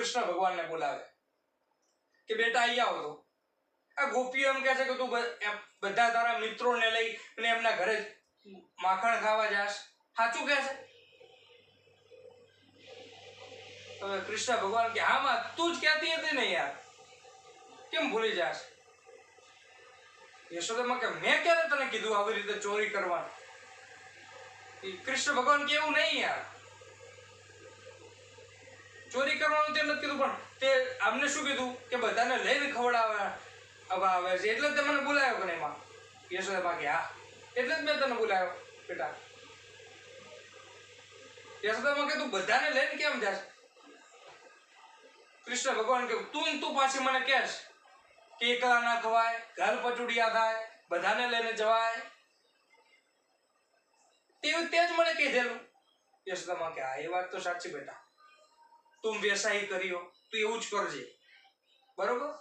કૃષ્ણ ભગવાનને બોલાવે કે બેટા અહીં આવો તો. આ ગોપીઓ એમ કહે છે કે તું બધા તારા મિત્રોને લઈ અને એમના ઘરે માખણ ખાવા જાશ, સાચું કહે છે? હવે કૃષ્ણ ભગવાન કે હા માં તું જ કહેતી હતી ને યાર, કેમ ભૂલી જાશ? યશોદામાં કે મેં ક્યારે તને કીધું આવી રીતે ચોરી કરવાનું? કૃષ્ણ ભગવાન કે એવું નહીં યાર, ચોરી કરવાનું તે નથી કીધું, પણ તે અમને શું કીધું કે બધાને લઈને ખવડાવવા આવે છે એટલે જ મને બોલાયો કે નહીં માં? યશોદામાં કે હા એટલે જ મેં તને બોલાયો બેટા. યશોદામાં કે તું બધાને લઈને કેમ જાશ? કૃષ્ણ ભગવાન કે તું પાછી મને કહેશ કે એકલા ના ખવાય, ઘર પચુડિયા થાય, બધાને લઈને જવાય, તે જ મને કીધેલું. યશોદામાં કે હા એ વાત તો સાચી બેટા, તું વ્યવસાય કર્યો તું એવું જ કરજે, બરોબર?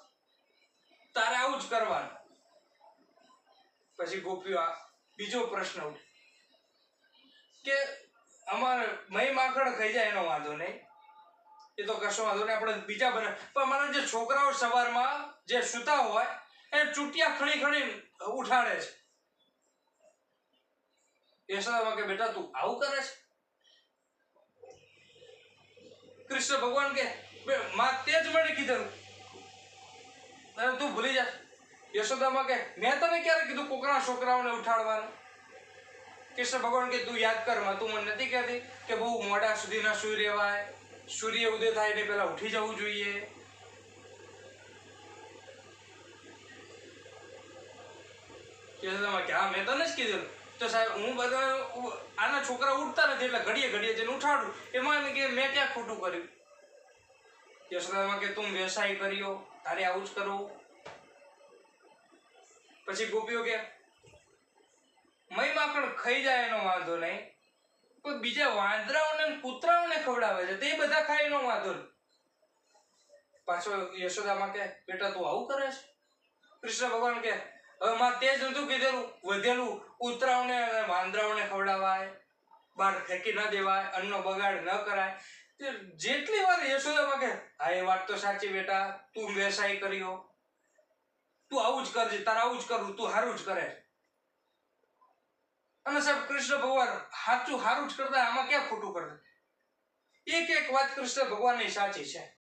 તારે આવું જ કરવાનું. પછી ગોપીઓ બીજો પ્રશ્ન કે અમારે મહી માખણ ખાઈ જાય એનો વાંધો નહીં, એ તો કશો વાંધો નહીં, આપણે બીજા બને, પણ અમારા જે છોકરાઓ સવારમાં જે સૂતા હોય એને ચૂંટિયા ખણી ખણી ઉઠાડે છે. યશોદામાં કે બેટા તું આવું કરે છે? કૃષ્ણ ભગવાન કે માં તે જ મને કીધેલું, તું ભૂલી જા. યશોદામાં કે મેં તને ક્યારે કીધું કોકના છોકરાઓને ઉઠાડવાનું? કૃષ્ણ ભગવાન કે તું યાદ કર માં, તું મને નથી કહેતી કે બહુ મોડા સુધી ના સુઈ રહેવાય, સૂર્ય ઉદય થાય એટલે પેલા ઉઠી જવું જોઈએ? યશોદામાં કે હા મેં તને જ કીધેલું. તો સાહેબ હું બધા આના છોકરા ઉઠતા નથી એટલે ઘડીએ ઘડીએ જઈને ઉઠાડું, એમાં કે મેં ક્યાં ખોટું કર્યું? યશોદામાં કે તું વ્યવસાય કર્યો, તારે આવું જ કરવું. પછી ગોપીઓ કે મહી માખણ ખાઈ જાય એનો વાંધો નહીં, કોઈ બીજા વાંદરાઓને કૂતરાઓને ખવડાવે છે તે બધા ખાય એનો વાંધો નહીં. પાછો યશોદામાં કે બેટા તું આવું કરે છે? કૃષ્ણ ભગવાન કે હવે માં તે જ નતું કીધેલું વધેલું કૂતરાઓને અને વાંદરાઓને ખવડાવાય, બહાર ફેંકી ન દેવાય, અન્નનો બગાડ ન કરાય. જેટલી વાર યશોદામાં કે હા એ વાત તો સાચી બેટા, તું વ્યવસાય કર્યો, તું આવું જ કરજે, તારે આવું જ કરવું, તું સારું જ કરે. અને સાહેબ કૃષ્ણ ભગવાન સારું જ કરતા, આમાં ક્યાં ખોટું કરે? એક એક વાત કૃષ્ણ ભગવાનની સાચી છે.